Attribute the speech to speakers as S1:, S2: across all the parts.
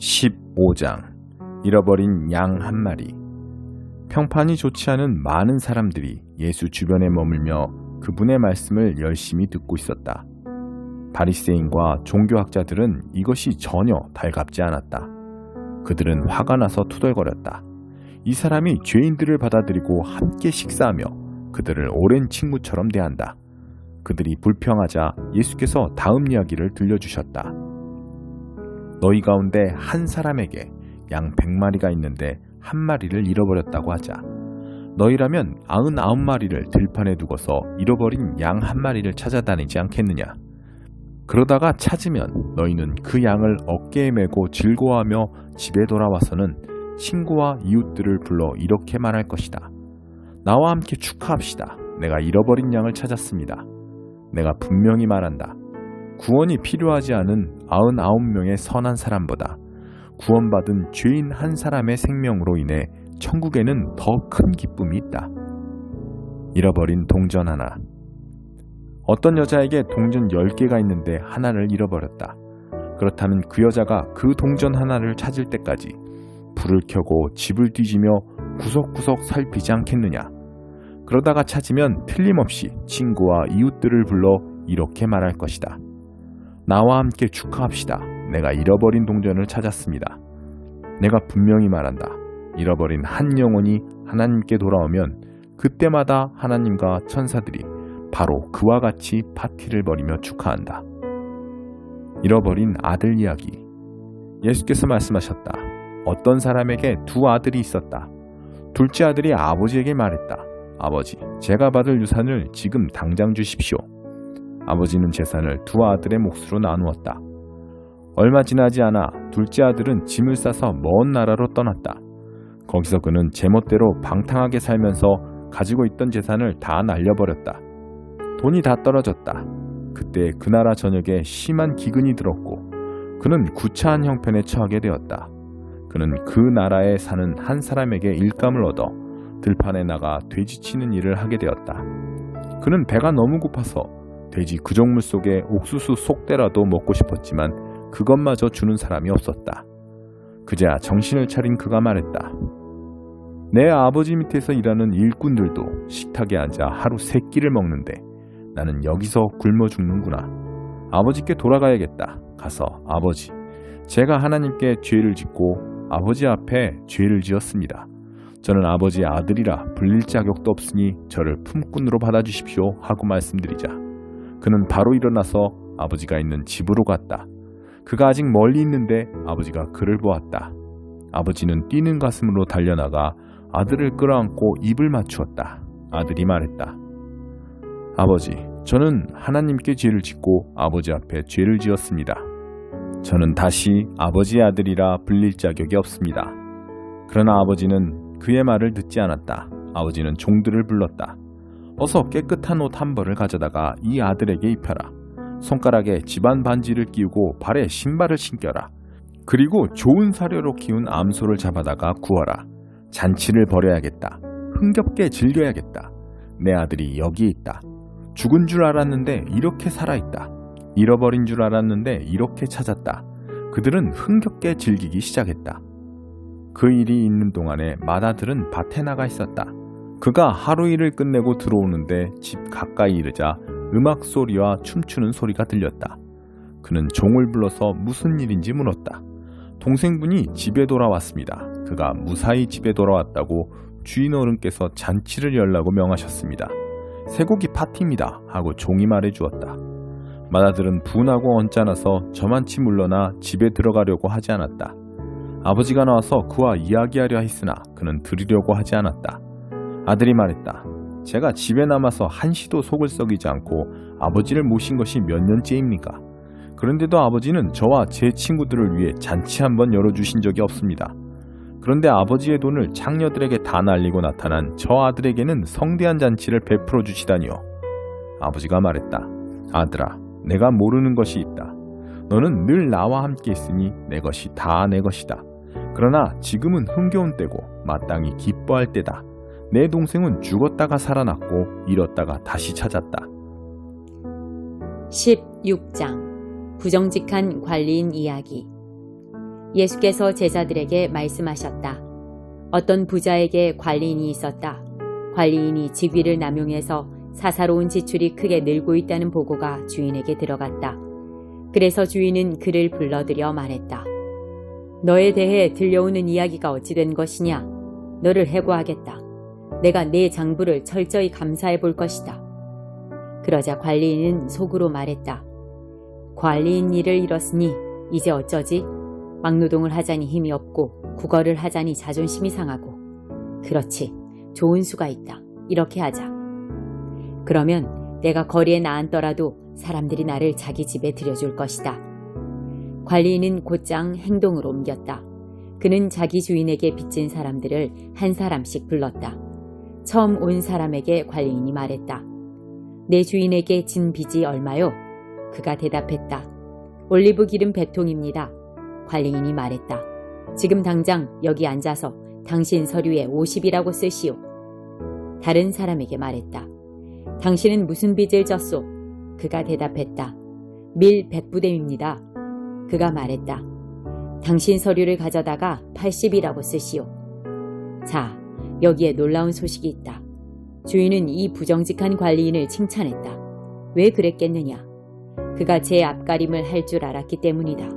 S1: 15장 잃어버린 양 한 마리. 평판이 좋지 않은 많은 사람들이 예수 주변에 머물며 그분의 말씀을 열심히 듣고 있었다. 바리새인과 종교학자들은 이것이 전혀 달갑지 않았다. 그들은 화가 나서 투덜거렸다. 이 사람이 죄인들을 받아들이고 함께 식사하며 그들을 오랜 친구처럼 대한다. 그들이 불평하자 예수께서 다음 이야기를 들려주셨다. 너희 가운데 한 사람에게 양 100마리가 있는데 한 마리를 잃어버렸다고 하자. 너희라면 99마리를 들판에 두고서 잃어버린 양 한 마리를 찾아다니지 않겠느냐. 그러다가 찾으면 너희는 그 양을 어깨에 메고 즐거워하며 집에 돌아와서는 친구와 이웃들을 불러 이렇게 말할 것이다. 나와 함께 축하합시다. 내가 잃어버린 양을 찾았습니다. 내가 분명히 말한다. 구원이 필요하지 않은 99명의 선한 사람보다 구원받은 죄인 한 사람의 생명으로 인해 천국에는 더 큰 기쁨이 있다. 잃어버린 동전 하나. 어떤 여자에게 동전 10개가 있는데 하나를 잃어버렸다. 그렇다면 그 여자가 그 동전 하나를 찾을 때까지 불을 켜고 집을 뒤지며 구석구석 살피지 않겠느냐. 그러다가 찾으면 틀림없이 친구와 이웃들을 불러 이렇게 말할 것이다. 나와 함께 축하합시다. 내가 잃어버린 동전을 찾았습니다. 내가 분명히 말한다. 잃어버린 한 영혼이 하나님께 돌아오면 그때마다 하나님과 천사들이 바로 그와 같이 파티를 벌이며 축하한다. 잃어버린 아들 이야기. 예수께서 말씀하셨다. 어떤 사람에게 두 아들이 있었다. 둘째 아들이 아버지에게 말했다. 아버지, 제가 받을 유산을 지금 당장 주십시오. 아버지는 재산을 두 아들의 몫으로 나누었다. 얼마 지나지 않아 둘째 아들은 짐을 싸서 먼 나라로 떠났다. 거기서 그는 제멋대로 방탕하게 살면서 가지고 있던 재산을 다 날려버렸다. 돈이 다 떨어졌다. 그때 그 나라 전역에 심한 기근이 들었고 그는 구차한 형편에 처하게 되었다. 그는 그 나라에 사는 한 사람에게 일감을 얻어 들판에 나가 돼지치는 일을 하게 되었다. 그는 배가 너무 고파서 돼지 구정물 속에 옥수수 속대라도 먹고 싶었지만 그것마저 주는 사람이 없었다. 그제야 정신을 차린 그가 말했다. 내 아버지 밑에서 일하는 일꾼들도 식탁에 앉아 하루 3끼를 먹는데 나는 여기서 굶어 죽는구나. 아버지께 돌아가야겠다. 가서 아버지, 제가 하나님께 죄를 짓고 아버지 앞에 죄를 지었습니다. 저는 아버지의 아들이라 불릴 자격도 없으니 저를 품꾼으로 받아주십시오 하고 말씀드리자. 그는 바로 일어나서 아버지가 있는 집으로 갔다. 그가 아직 멀리 있는데 아버지가 그를 보았다. 아버지는 뛰는 가슴으로 달려나가 아들을 끌어안고 입을 맞추었다. 아들이 말했다. 아버지, 저는 하나님께 죄를 짓고 아버지 앞에 죄를 지었습니다. 저는 다시 아버지의 아들이라 불릴 자격이 없습니다. 그러나 아버지는 그의 말을 듣지 않았다. 아버지는 종들을 불렀다. 어서 깨끗한 옷 한 벌을 가져다가 이 아들에게 입혀라. 손가락에 집안 반지를 끼우고 발에 신발을 신겨라. 그리고 좋은 사료로 키운 암소를 잡아다가 구워라. 잔치를 벌여야겠다. 흥겹게 즐겨야겠다. 내 아들이 여기에 있다. 죽은 줄 알았는데 이렇게 살아있다. 잃어버린 줄 알았는데 이렇게 찾았다. 그들은 흥겹게 즐기기 시작했다. 그 일이 있는 동안에 맏아들은 밭에 나가 있었다. 그가 하루 일을 끝내고 들어오는데 집 가까이 이르자 음악 소리와 춤추는 소리가 들렸다. 그는 종을 불러서 무슨 일인지 물었다. 동생분이 집에 돌아왔습니다. 그가 무사히 집에 돌아왔다고 주인 어른께서 잔치를 열라고 명하셨습니다. 쇠고기 파티입니다 하고 종이 말해주었다. 맏아들은 분하고 언짢아서 저만치 물러나 집에 들어가려고 하지 않았다. 아버지가 나와서 그와 이야기하려 했으나 그는 들으려고 하지 않았다. 아들이 말했다. 제가 집에 남아서 한시도 속을 썩이지 않고 아버지를 모신 것이 몇 년째입니까? 그런데도 아버지는 저와 제 친구들을 위해 잔치 한번 열어주신 적이 없습니다. 그런데 아버지의 돈을 창녀들에게 다 날리고 나타난 저 아들에게는 성대한 잔치를 베풀어 주시다니요. 아버지가 말했다. 아들아, 내가 모르는 것이 있다. 너는 늘 나와 함께 있으니 내 것이 다 내 것이다. 그러나 지금은 흥겨운 때고 마땅히 기뻐할 때다. 내 동생은 죽었다가 살아났고 잃었다가 다시 찾았다.
S2: 16장 부정직한 관리인 이야기. 예수께서 제자들에게 말씀하셨다. 어떤 부자에게 관리인이 있었다. 관리인이 직위를 남용해서 사사로운 지출이 크게 늘고 있다는 보고가 주인에게 들어갔다. 그래서 주인은 그를 불러들여 말했다. 너에 대해 들려오는 이야기가 어찌 된 것이냐? 너를 해고하겠다. 내가 네 장부를 철저히 감사해 볼 것이다. 그러자 관리인은 속으로 말했다. 관리인 일을 잃었으니 이제 어쩌지? 막노동을 하자니 힘이 없고 국어를 하자니 자존심이 상하고. 그렇지, 좋은 수가 있다. 이렇게 하자. 그러면 내가 거리에 나앉더라도 사람들이 나를 자기 집에 들여줄 것이다. 관리인은 곧장 행동으로 옮겼다. 그는 자기 주인에게 빚진 사람들을 한 사람씩 불렀다. 처음 온 사람에게 관리인이 말했다. 내 주인에게 진 빚이 얼마요? 그가 대답했다. 올리브 기름 100통입니다. 관리인이 말했다. 지금 당장 여기 앉아서 당신 서류에 50이라고 쓰시오. 다른 사람에게 말했다. 당신은 무슨 빚을 졌소? 그가 대답했다. 밀 100부대입니다. 그가 말했다. 당신 서류를 가져다가 80이라고 쓰시오. 자, 여기에 놀라운 소식이 있다. 주인은 이 부정직한 관리인을 칭찬했다. 왜 그랬겠느냐? 그가 제 앞가림을 할 줄 알았기 때문이다.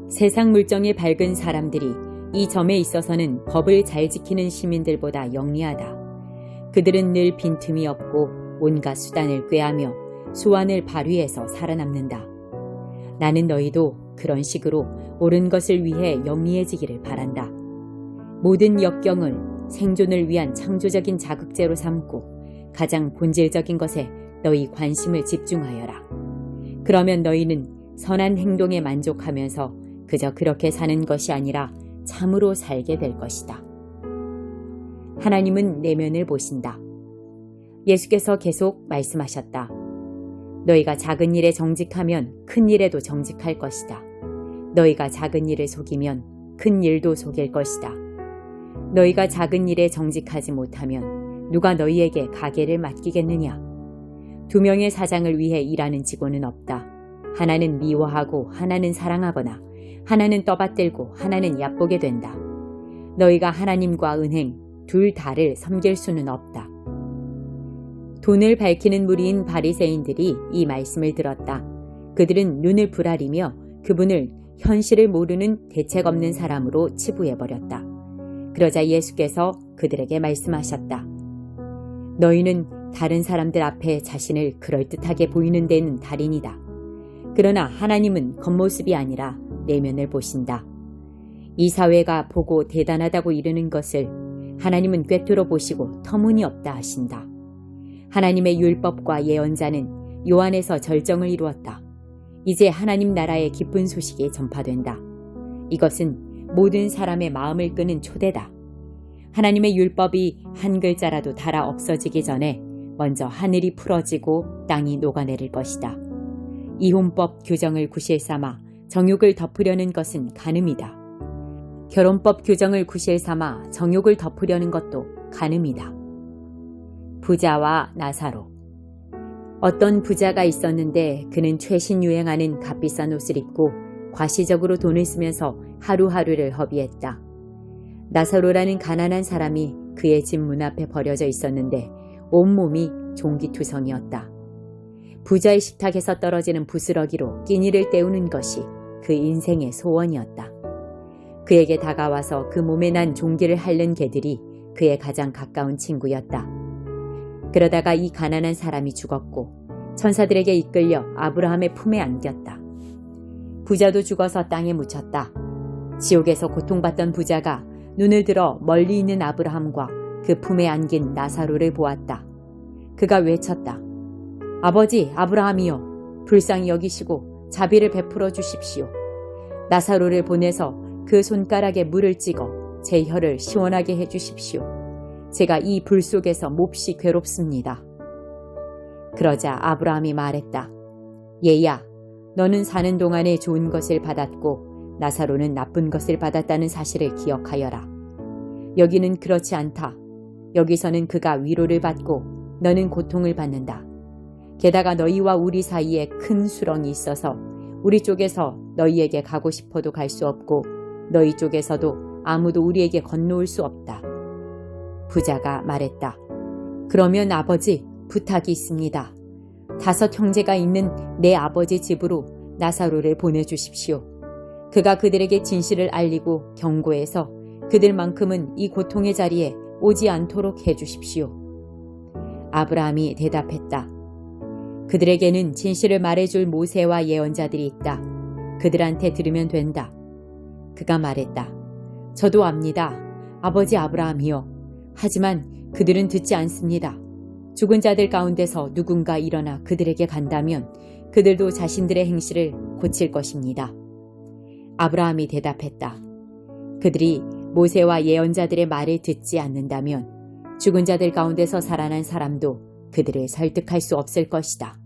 S2: 세상 물정에 밝은 사람들이 이 점에 있어서는 법을 잘 지키는 시민들보다 영리하다. 그들은 늘 빈틈이 없고 온갖 수단을 꾀하며 수완을 발휘해서 살아남는다. 나는 너희도 그런 식으로 옳은 것을 위해 영리해지기를 바란다. 모든 역경을 생존을 위한 창조적인 자극제로 삼고 가장 본질적인 것에 너희 관심을 집중하여라. 그러면 너희는 선한 행동에 만족하면서 그저 그렇게 사는 것이 아니라 참으로 살게 될 것이다. 하나님은 내면을 보신다. 예수께서 계속 말씀하셨다. 너희가 작은 일에 정직하면 큰 일에도 정직할 것이다. 너희가 작은 일을 속이면 큰 일도 속일 것이다. 너희가 작은 일에 정직하지 못하면 누가 너희에게 가게를 맡기겠느냐? 2명의 사장을 위해 일하는 직원은 없다. 하나는 미워하고 하나는 사랑하거나 하나는 떠받들고 하나는 얕보게 된다. 너희가 하나님과 은행 둘 다를 섬길 수는 없다. 돈을 밝히는 무리인 바리새인들이 이 말씀을 들었다. 그들은 눈을 부라리며 그분을 현실을 모르는 대책 없는 사람으로 치부해버렸다. 그러자 예수께서 그들에게 말씀하셨다. 너희는 다른 사람들 앞에 자신을 그럴듯하게 보이는 데는 달인이다. 그러나 하나님은 겉모습이 아니라 내면을 보신다. 이 사회가 보고 대단하다고 이르는 것을 하나님은 꿰뚫어 보시고 터무니없다 하신다. 하나님의 율법과 예언자는 요한에서 절정을 이루었다. 이제 하나님 나라의 기쁜 소식이 전파된다. 이것은 모든 사람의 마음을 끄는 초대다. 하나님의 율법이 한 글자라도 달아 없어지기 전에 먼저 하늘이 풀어지고 땅이 녹아내릴 것이다. 이혼법 규정을 구실 삼아 정욕을 덮으려는 것은 간음이다. 결혼법 규정을 구실 삼아 정욕을 덮으려는 것도 간음이다. 부자와 나사로. 어떤 부자가 있었는데 그는 최신 유행하는 값비싼 옷을 입고 과시적으로 돈을 쓰면서 하루하루를 허비했다. 나사로라는 가난한 사람이 그의 집 문 앞에 버려져 있었는데 온몸이 종기투성이었다. 부자의 식탁에서 떨어지는 부스러기로 끼니를 때우는 것이 그 인생의 소원이었다. 그에게 다가와서 그 몸에 난 종기를 핥는 개들이 그의 가장 가까운 친구였다. 그러다가 이 가난한 사람이 죽었고 천사들에게 이끌려 아브라함의 품에 안겼다. 부자도 죽어서 땅에 묻혔다. 지옥에서 고통받던 부자가 눈을 들어 멀리 있는 아브라함과 그 품에 안긴 나사로를 보았다. 그가 외쳤다. 아버지 아브라함이여, 불쌍히 여기시고 자비를 베풀어 주십시오. 나사로를 보내서 그 손가락에 물을 찍어 제 혀를 시원하게 해주십시오. 제가 이 불 속에서 몹시 괴롭습니다. 그러자 아브라함이 말했다. 얘야, 너는 사는 동안에 좋은 것을 받았고 나사로는 나쁜 것을 받았다는 사실을 기억하여라. 여기는 그렇지 않다. 여기서는 그가 위로를 받고 너는 고통을 받는다. 게다가 너희와 우리 사이에 큰 수렁이 있어서 우리 쪽에서 너희에게 가고 싶어도 갈 수 없고 너희 쪽에서도 아무도 우리에게 건너올 수 없다. 부자가 말했다. 그러면 아버지, 부탁이 있습니다. 5 형제가 있는 내 아버지 집으로 나사로를 보내주십시오. 그가 그들에게 진실을 알리고 경고해서 그들만큼은 이 고통의 자리에 오지 않도록 해주십시오. 아브라함이 대답했다. 그들에게는 진실을 말해줄 모세와 예언자들이 있다. 그들한테 들으면 된다. 그가 말했다. 저도 압니다. 아버지 아브라함이여. 하지만 그들은 듣지 않습니다. 죽은 자들 가운데서 누군가 일어나 그들에게 간다면 그들도 자신들의 행실을 고칠 것입니다. 아브라함이 대답했다. 그들이 모세와 예언자들의 말을 듣지 않는다면 죽은 자들 가운데서 살아난 사람도 그들을 설득할 수 없을 것이다.